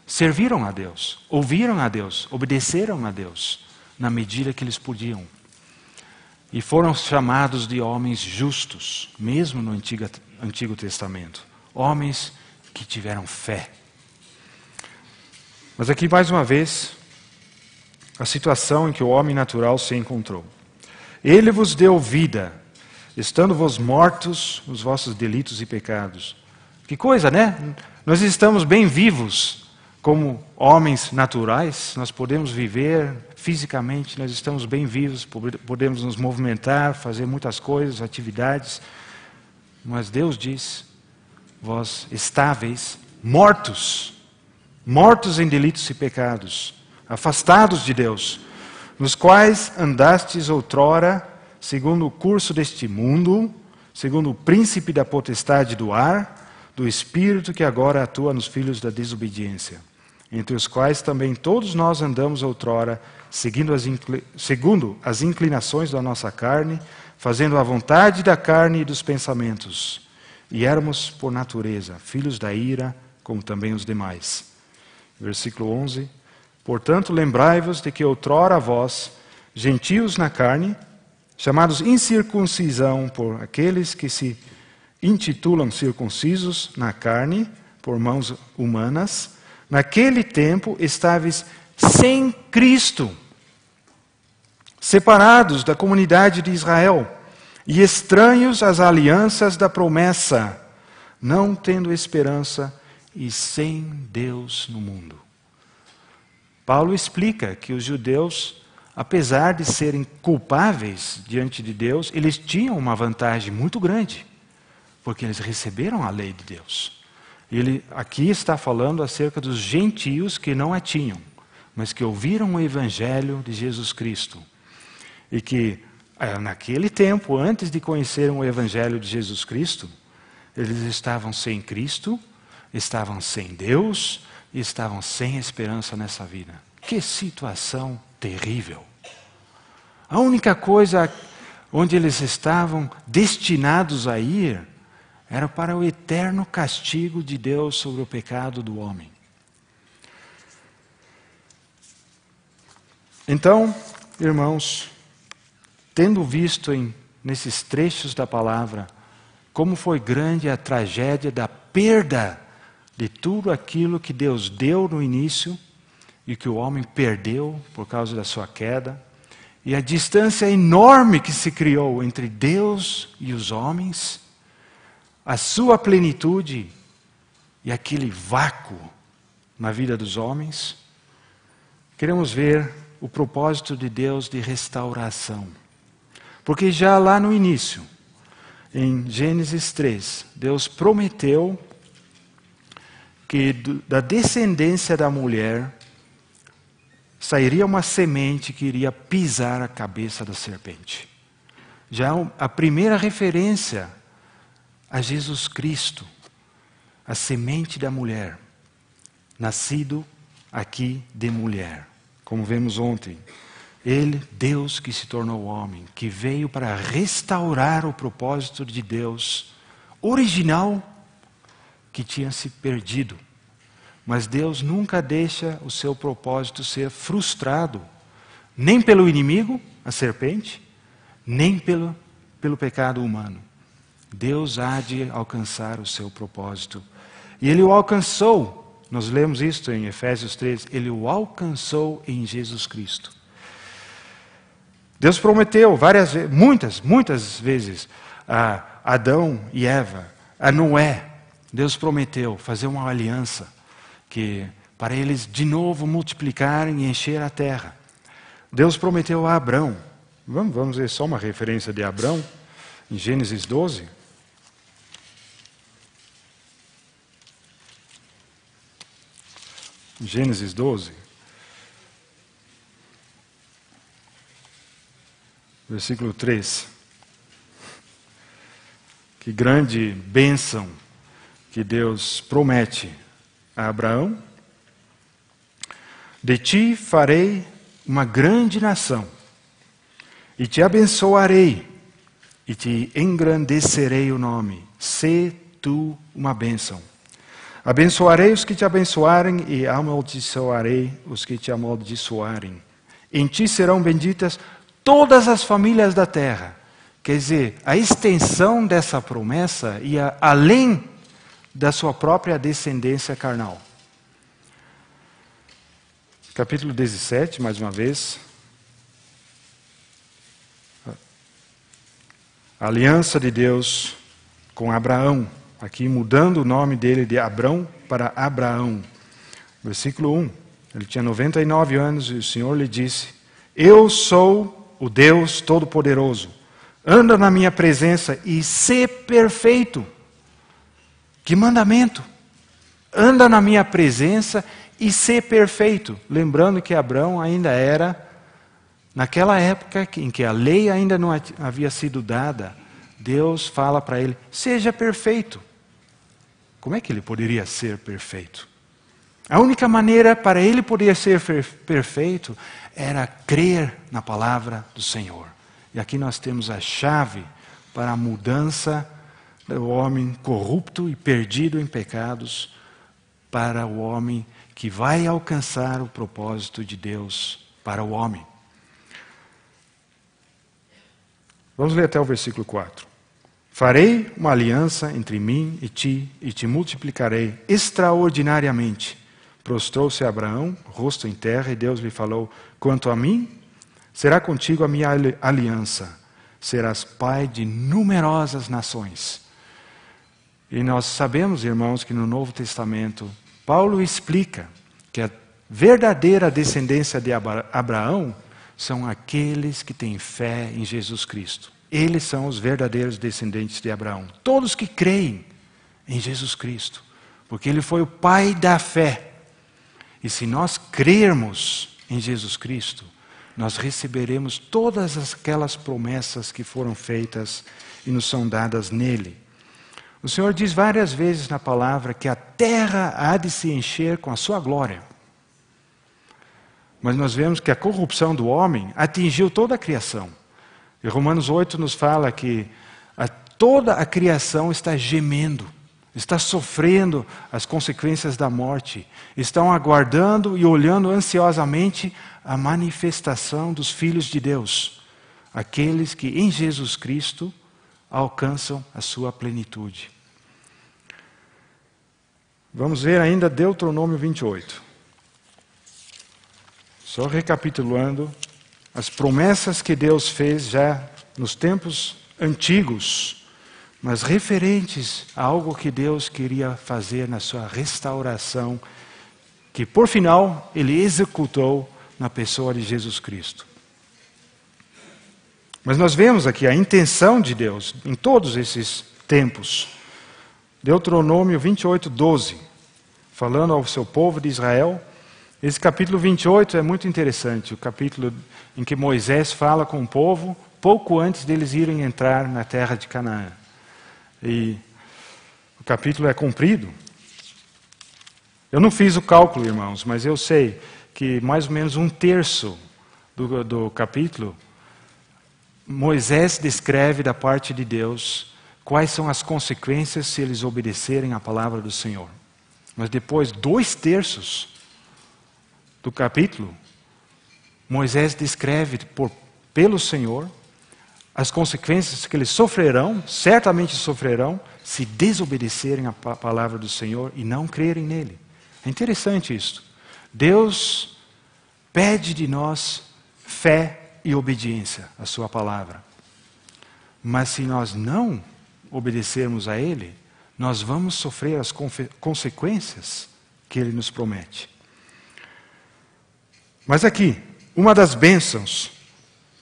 serviram a Deus, ouviram a Deus, obedeceram a Deus, na medida que eles podiam. E foram chamados de homens justos, mesmo no Antigo Testamento. Homens que tiveram fé. Mas aqui, mais uma vez, a situação em que o homem natural se encontrou. Ele vos deu vida, estando vos mortos nos vossos delitos e pecados. Que coisa, né? Nós estamos bem vivos como homens naturais, nós podemos viver fisicamente, nós estamos bem vivos, podemos nos movimentar, fazer muitas coisas, atividades. Mas Deus diz, vós estáveis mortos em delitos e pecados, afastados de Deus, nos quais andastes outrora, segundo o curso deste mundo, segundo o príncipe da potestade do ar, do espírito que agora atua nos filhos da desobediência, entre os quais também todos nós andamos outrora, segundo as inclinações da nossa carne, fazendo a vontade da carne e dos pensamentos, e éramos, por natureza, filhos da ira, como também os demais. Versículo 11. Portanto, lembrai-vos de que outrora vós, gentios na carne, chamados incircuncisão por aqueles que se intitulam circuncisos na carne, por mãos humanas, naquele tempo estáveis sem Cristo, separados da comunidade de Israel e estranhos às alianças da promessa, não tendo esperança e sem Deus no mundo. Paulo explica que os judeus, apesar de serem culpáveis diante de Deus, eles tinham uma vantagem muito grande, porque eles receberam a lei de Deus. Ele aqui está falando acerca dos gentios que não a tinham, mas que ouviram o evangelho de Jesus Cristo. E que, naquele tempo, antes de conhecerem o evangelho de Jesus Cristo, eles estavam sem Cristo, estavam sem Deus e estavam sem esperança nessa vida. Que situação terrível! A única coisa onde eles estavam destinados a ir era para o eterno castigo de Deus sobre o pecado do homem. Então, irmãos, tendo visto nesses trechos da palavra como foi grande a tragédia da perda de tudo aquilo que Deus deu no início e que o homem perdeu por causa da sua queda, e a distância enorme que se criou entre Deus e os homens, a sua plenitude e aquele vácuo na vida dos homens, queremos ver o propósito de Deus de restauração. Porque já lá no início, em Gênesis 3, Deus prometeu que da descendência da mulher sairia uma semente que iria pisar a cabeça da serpente. Já a primeira referência a Jesus Cristo, a semente da mulher, nascido aqui de mulher, como vemos ontem. Ele, Deus que se tornou homem, que veio para restaurar o propósito de Deus original que tinha se perdido. Mas Deus nunca deixa o seu propósito ser frustrado, nem pelo inimigo, a serpente, nem pelo pecado humano. Deus há de alcançar o seu propósito. E Ele o alcançou, nós lemos isso em Efésios 3, Ele o alcançou em Jesus Cristo. Deus prometeu muitas vezes a Adão e Eva, a Noé, Deus prometeu fazer uma aliança para eles de novo multiplicarem e encher a terra. Deus prometeu a Abrão. Vamos ver só uma referência de Abrão, em Gênesis 12. Gênesis 12. Versículo 3. Que grande bênção que Deus promete a Abraão. De ti farei uma grande nação, e te abençoarei, e te engrandecerei o nome. Sê tu uma bênção. Abençoarei os que te abençoarem e amaldiçoarei os que te amaldiçoarem. Em ti serão benditas todas as famílias da terra. Quer dizer, a extensão dessa promessa ia além da sua própria descendência carnal. Capítulo 17, mais uma vez. A aliança de Deus com Abraão. Aqui mudando o nome dele de Abrão para Abraão. Versículo 1. Ele tinha 99 anos e o Senhor lhe disse: Eu sou o Deus Todo-Poderoso. Anda na minha presença e sê perfeito. Que mandamento! Anda na minha presença e sê perfeito. Lembrando que Abrão ainda era, naquela época em que a lei ainda não havia sido dada, Deus fala para ele: seja perfeito. Como é que ele poderia ser perfeito? A única maneira para ele poder ser perfeito era crer na palavra do Senhor. E aqui nós temos a chave para a mudança do homem corrupto e perdido em pecados para o homem que vai alcançar o propósito de Deus para o homem. Vamos ler até o versículo 4. Farei uma aliança entre mim e te multiplicarei extraordinariamente. Prostrou-se Abraão, rosto em terra, e Deus lhe falou: quanto a mim, será contigo a minha aliança. Serás pai de numerosas nações. E nós sabemos, irmãos, que no Novo Testamento, Paulo explica que a verdadeira descendência de Abraão são aqueles que têm fé em Jesus Cristo. Eles são os verdadeiros descendentes de Abraão. Todos que creem em Jesus Cristo. Porque ele foi o pai da fé. E se nós crermos em Jesus Cristo, nós receberemos todas aquelas promessas que foram feitas e nos são dadas nele. O Senhor diz várias vezes na palavra que a terra há de se encher com a sua glória. Mas nós vemos que a corrupção do homem atingiu toda a criação. E Romanos 8 nos fala que toda a criação está gemendo, está sofrendo as consequências da morte, estão aguardando e olhando ansiosamente a manifestação dos filhos de Deus, aqueles que em Jesus Cristo alcançam a sua plenitude. Vamos ver ainda Deuteronômio 28. Só recapitulando as promessas que Deus fez já nos tempos antigos, mas referentes a algo que Deus queria fazer na sua restauração, que por final Ele executou na pessoa de Jesus Cristo. Mas nós vemos aqui a intenção de Deus em todos esses tempos. Deuteronômio 28, 12, falando ao seu povo de Israel. Esse capítulo 28 é muito interessante, o capítulo em que Moisés fala com o povo pouco antes deles irem entrar na terra de Canaã. E o capítulo é comprido. Eu não fiz o cálculo, irmãos, mas eu sei que mais ou menos 1/3 do capítulo, Moisés descreve da parte de Deus quais são as consequências se eles obedecerem à palavra do Senhor. Mas depois, 2/3 do capítulo, Moisés descreve pelo Senhor as consequências que eles sofrerão, certamente sofrerão, se desobedecerem à palavra do Senhor e não crerem nele. É interessante isso. Deus pede de nós fé e obediência à sua palavra. Mas se nós não obedecermos a ele, nós vamos sofrer as consequências que ele nos promete. Mas aqui, uma das bênçãos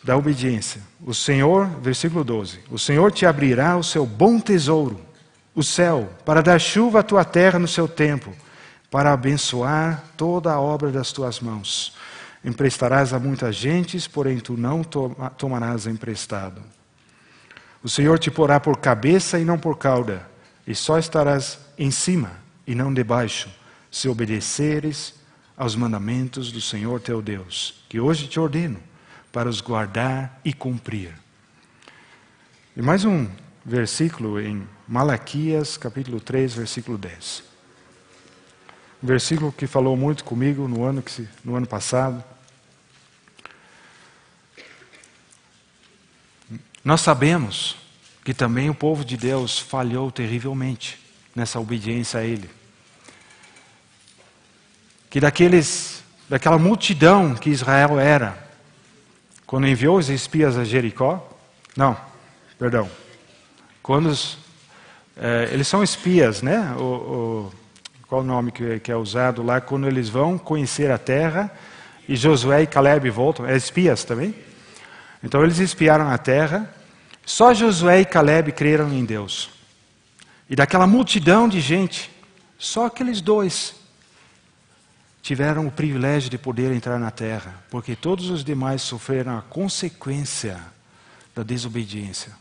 da obediência, o Senhor, versículo 12, o Senhor te abrirá o seu bom tesouro, o céu, para dar chuva à tua terra no seu tempo, para abençoar toda a obra das tuas mãos. Emprestarás a muitas gentes, porém tu não tomarás emprestado. O Senhor te porá por cabeça e não por cauda, e só estarás em cima e não debaixo, se obedeceres aos mandamentos do Senhor teu Deus, que hoje te ordeno, para os guardar e cumprir. E mais um versículo em Malaquias, capítulo 3, versículo 10. um versículo que falou muito comigo no ano passado. Nós sabemos que também o povo de Deus falhou terrivelmente nessa obediência a Ele. Que daquela multidão que Israel era, quando enviou os espias a Jericó, quando eles são espias, né? Qual o nome que é usado lá? Quando eles vão conhecer a terra, e Josué e Caleb voltam, espias também? Então eles espiaram a terra, só Josué e Caleb creram em Deus. E daquela multidão de gente, só aqueles dois tiveram o privilégio de poder entrar na terra, porque todos os demais sofreram a consequência da desobediência.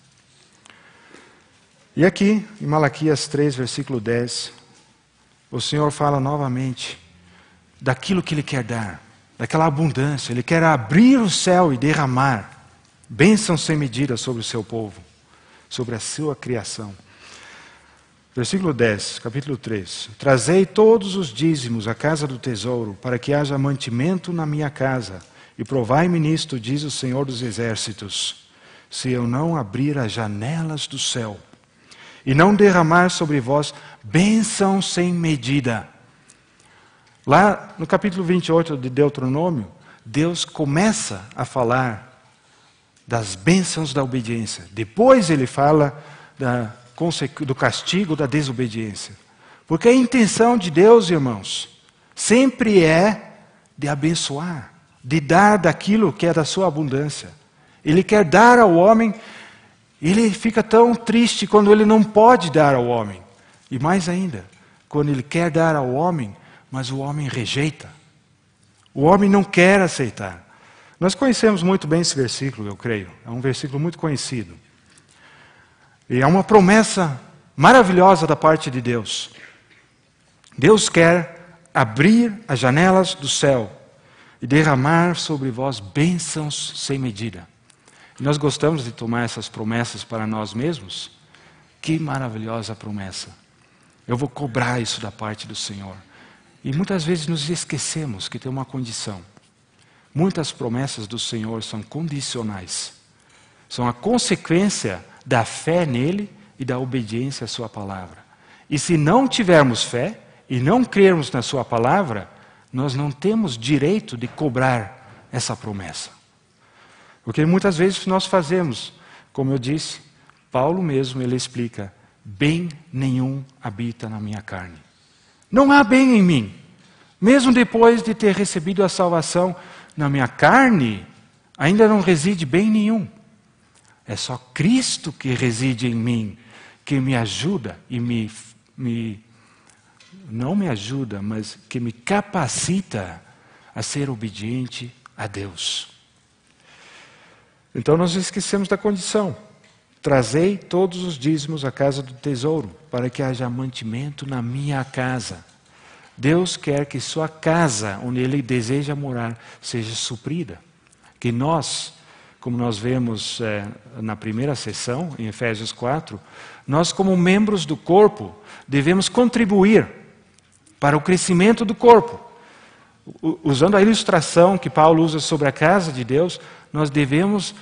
E aqui, em Malaquias 3, versículo 10, o Senhor fala novamente daquilo que Ele quer dar, daquela abundância. Ele quer abrir o céu e derramar bênçãos sem medida sobre o seu povo, sobre a sua criação. Versículo 10, capítulo 3. Trazei todos os dízimos à casa do tesouro, para que haja mantimento na minha casa, e provai-me nisto, diz o Senhor dos Exércitos, se eu não abrir as janelas do céu, e não derramar sobre vós bênção sem medida. Lá no capítulo 28 de Deuteronômio, Deus começa a falar das bênçãos da obediência. Depois ele fala do castigo da desobediência. Porque a intenção de Deus, irmãos, sempre é de abençoar, de dar daquilo que é da sua abundância. Ele quer dar ao homem, ele fica tão triste quando ele não pode dar ao homem. E mais ainda, quando ele quer dar ao homem, mas o homem rejeita. O homem não quer aceitar. Nós conhecemos muito bem esse versículo, eu creio. É um versículo muito conhecido. E é uma promessa maravilhosa da parte de Deus. Deus quer abrir as janelas do céu e derramar sobre vós bênçãos sem medida. E nós gostamos de tomar essas promessas para nós mesmos. Que maravilhosa promessa. Eu vou cobrar isso da parte do Senhor. E muitas vezes nos esquecemos que tem uma condição. Muitas promessas do Senhor são condicionais. São a consequência da fé nele e da obediência à sua palavra. E se não tivermos fé e não crermos na sua palavra, nós não temos direito de cobrar essa promessa. Porque muitas vezes nós fazemos, como eu disse, Paulo mesmo, ele explica, bem nenhum habita na minha carne. Não há bem em mim. Mesmo depois de ter recebido a salvação, na minha carne ainda não reside bem nenhum. É só Cristo que reside em mim, que me ajuda e não me ajuda, mas que me capacita a ser obediente a Deus. Então nós esquecemos da condição. Trazei todos os dízimos à casa do tesouro, para que haja mantimento na minha casa. Deus quer que sua casa, onde Ele deseja morar, seja suprida. Que nós, como nós vemos na primeira sessão, em Efésios 4, nós como membros do corpo, devemos contribuir para o crescimento do corpo. Usando a ilustração que Paulo usa sobre a casa de Deus, nós devemos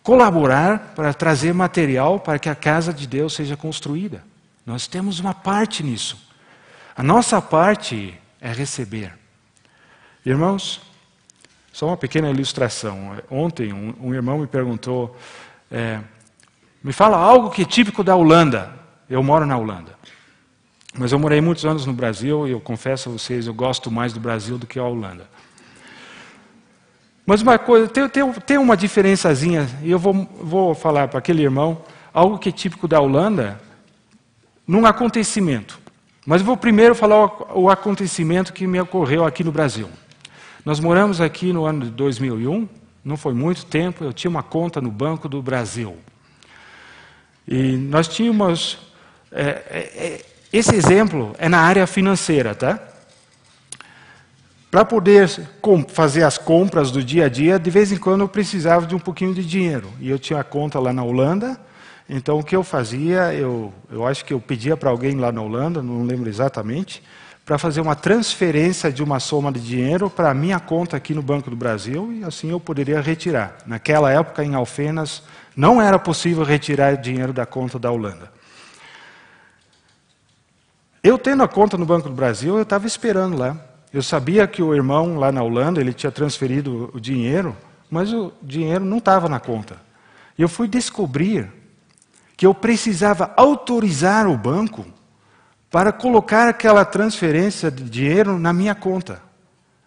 colaborar para trazer material para que a casa de Deus seja construída. Nós temos uma parte nisso. A nossa parte é receber. Irmãos, só uma pequena ilustração. Ontem um irmão me perguntou, me fala algo que é típico da Holanda. Eu moro na Holanda. Mas eu morei muitos anos no Brasil e eu confesso a vocês, eu gosto mais do Brasil do que a Holanda. Mas uma coisa, tem uma diferençazinha, e eu vou falar para aquele irmão, algo que é típico da Holanda, num acontecimento. Mas eu vou primeiro falar o acontecimento que me ocorreu aqui no Brasil. Nós moramos aqui no ano de 2001, não foi muito tempo, eu tinha uma conta no Banco do Brasil. E nós tínhamos... esse exemplo é na área financeira, tá? Para poder fazer as compras do dia a dia, de vez em quando eu precisava de um pouquinho de dinheiro. E eu tinha a conta lá na Holanda, então o que eu fazia, eu acho que eu pedia para alguém lá na Holanda, não lembro exatamente, para fazer uma transferência de uma soma de dinheiro para a minha conta aqui no Banco do Brasil, e assim eu poderia retirar. Naquela época, em Alfenas, não era possível retirar dinheiro da conta da Holanda. Eu tendo a conta no Banco do Brasil, eu estava esperando lá. Eu sabia que o irmão lá na Holanda, ele tinha transferido o dinheiro, mas o dinheiro não estava na conta. E eu fui descobrir que eu precisava autorizar o banco para colocar aquela transferência de dinheiro na minha conta.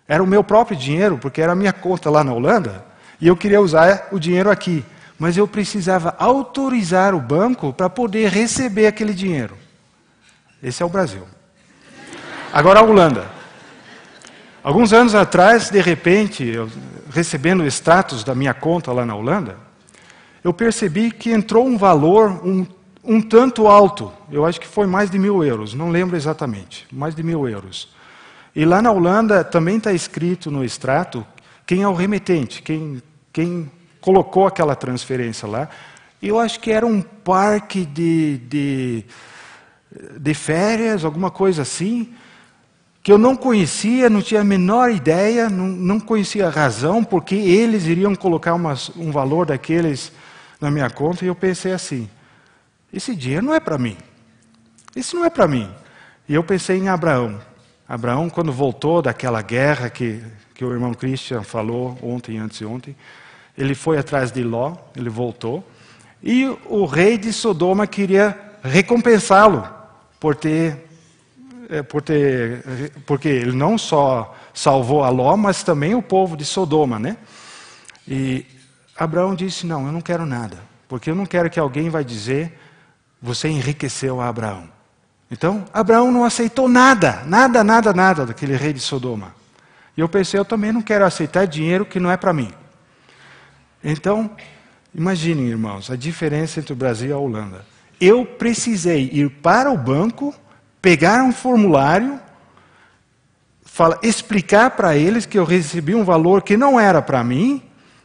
Era o meu próprio dinheiro, porque era a minha conta lá na Holanda, e eu queria usar o dinheiro aqui. Mas eu precisava autorizar o banco para poder receber aquele dinheiro. Esse é o Brasil. Agora a Holanda. Alguns anos atrás, de repente, eu, recebendo o status da minha conta lá na Holanda, eu percebi que entrou um valor um tanto alto. Eu acho que foi mais de 1.000 euros, não lembro exatamente. Mais de 1.000 euros. E lá na Holanda também está escrito no extrato quem é o remetente, quem colocou aquela transferência lá. Eu acho que era um parque de férias, alguma coisa assim, que eu não conhecia, não tinha a menor ideia, não conhecia a razão porque eles iriam colocar um valor daqueles na minha conta, e eu pensei assim, esse dinheiro não é para mim. Isso não é para mim. E eu pensei em Abraão. Abraão, quando voltou daquela guerra que o irmão Christian falou ontem, antes de ontem, ele foi atrás de Ló, ele voltou, e o rei de Sodoma queria recompensá-lo porque ele não só salvou a Ló, mas também o povo de Sodoma, né? E Abraão disse, não, eu não quero nada, porque eu não quero que alguém vai dizer, você enriqueceu a Abraão. Então, Abraão não aceitou nada daquele rei de Sodoma. E eu pensei, eu também não quero aceitar dinheiro que não é para mim. Então, imaginem, irmãos, a diferença entre o Brasil e a Holanda. Eu precisei ir para o banco, pegar um formulário, explicar para eles que eu recebi um valor que não era para mim,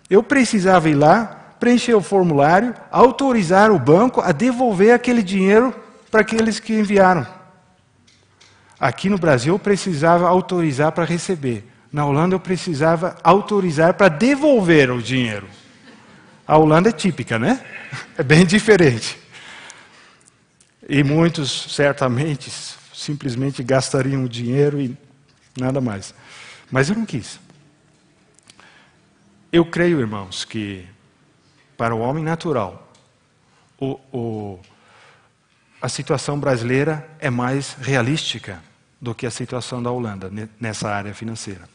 eu precisava ir lá, preencher o formulário, autorizar o banco a devolver aquele dinheiro para aqueles que enviaram. Aqui no Brasil eu precisava autorizar para receber. Na Holanda eu precisava autorizar para devolver o dinheiro. A Holanda é típica, né? É bem diferente. E muitos, certamente, simplesmente gastariam o dinheiro e nada mais. Mas eu não quis. Eu creio, irmãos, que para o homem natural, a situação brasileira é mais realística do que a situação da Holanda nessa área financeira.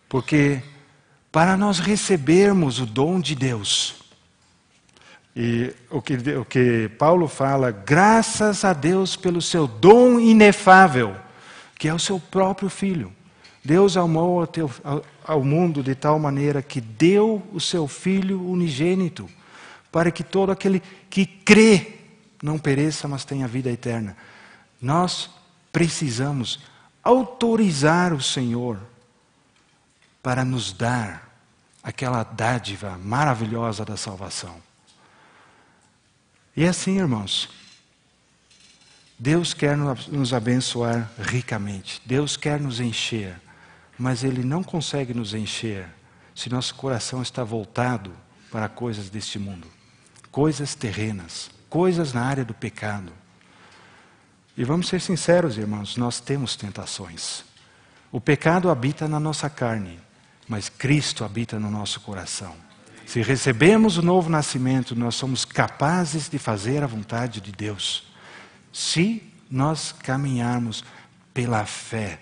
Porque para nós recebermos o dom de Deus, e o que Paulo fala, graças a Deus pelo seu dom inefável, que é o seu próprio Filho. Deus amou ao mundo de tal maneira que deu o seu Filho unigênito, para que todo aquele que crê não pereça, mas tenha vida eterna. Nós precisamos autorizar o Senhor para nos dar aquela dádiva maravilhosa da salvação. E assim, irmãos, Deus quer nos abençoar ricamente, Deus quer nos encher, mas Ele não consegue nos encher se nosso coração está voltado para coisas deste mundo, coisas terrenas, coisas na área do pecado. E vamos ser sinceros, irmãos, nós temos tentações. O pecado habita na nossa carne, mas Cristo habita no nosso coração. Se recebemos o novo nascimento, nós somos capazes de fazer a vontade de Deus. Se nós caminharmos pela fé,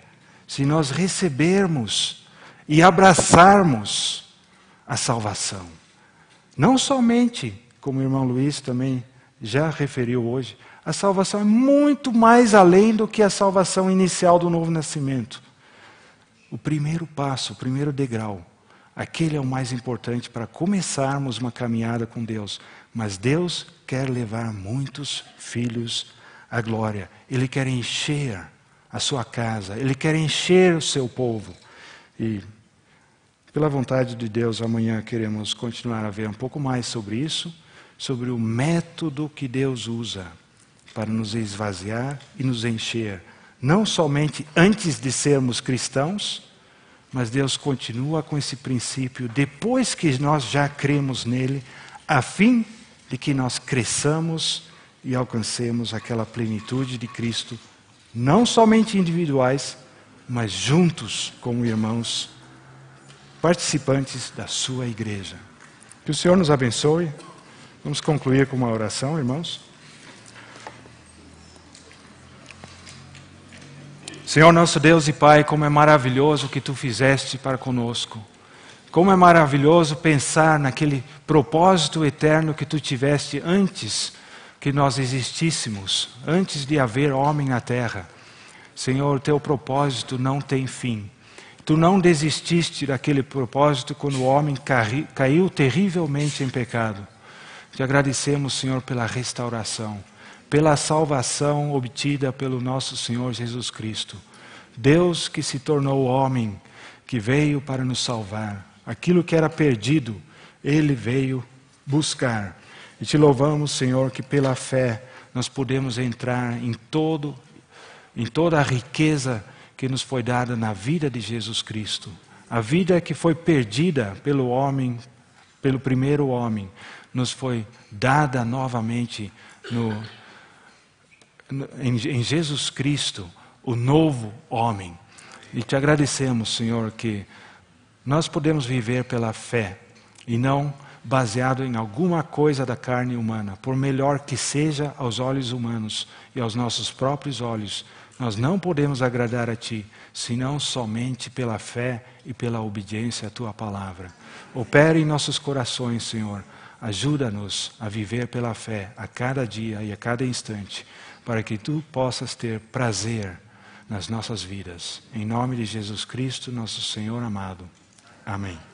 se nós recebermos e abraçarmos a salvação. Não somente, como o irmão Luiz também já referiu hoje, a salvação é muito mais além do que a salvação inicial do novo nascimento. O primeiro passo, o primeiro degrau, aquele é o mais importante para começarmos uma caminhada com Deus. Mas Deus quer levar muitos filhos à glória. Ele quer encher a sua casa, Ele quer encher o seu povo. E, pela vontade de Deus, amanhã queremos continuar a ver um pouco mais sobre isso, sobre o método que Deus usa para nos esvaziar e nos encher não somente antes de sermos cristãos, mas Deus continua com esse princípio depois que nós já cremos nele, a fim de que nós cresçamos e alcancemos aquela plenitude de Cristo, não somente individuais, mas juntos como irmãos, participantes da sua igreja. Que o Senhor nos abençoe. Vamos concluir com uma oração, irmãos. Senhor nosso Deus e Pai, como é maravilhoso o que Tu fizeste para conosco. Como é maravilhoso pensar naquele propósito eterno que Tu tiveste antes que nós existíssemos, antes de haver homem na terra. Senhor, Teu propósito não tem fim. Tu não desististe daquele propósito quando o homem caiu terrivelmente em pecado. Te agradecemos, Senhor, pela restauração, pela salvação obtida pelo nosso Senhor Jesus Cristo. Deus que se tornou homem, que veio para nos salvar. Aquilo que era perdido, Ele veio buscar. E te louvamos, Senhor, que pela fé nós podemos entrar em toda a riqueza que nos foi dada na vida de Jesus Cristo. A vida que foi perdida pelo homem, pelo primeiro homem, nos foi dada novamente em Jesus Cristo, o novo homem. E te agradecemos, Senhor, que nós podemos viver pela fé e não baseado em alguma coisa da carne humana, por melhor que seja aos olhos humanos e aos nossos próprios olhos. Nós não podemos agradar a Ti, senão somente pela fé e pela obediência à Tua palavra. Opere em nossos corações, Senhor. Ajuda-nos a viver pela fé a cada dia e a cada instante, para que Tu possas ter prazer nas nossas vidas. Em nome de Jesus Cristo, nosso Senhor amado. Amém.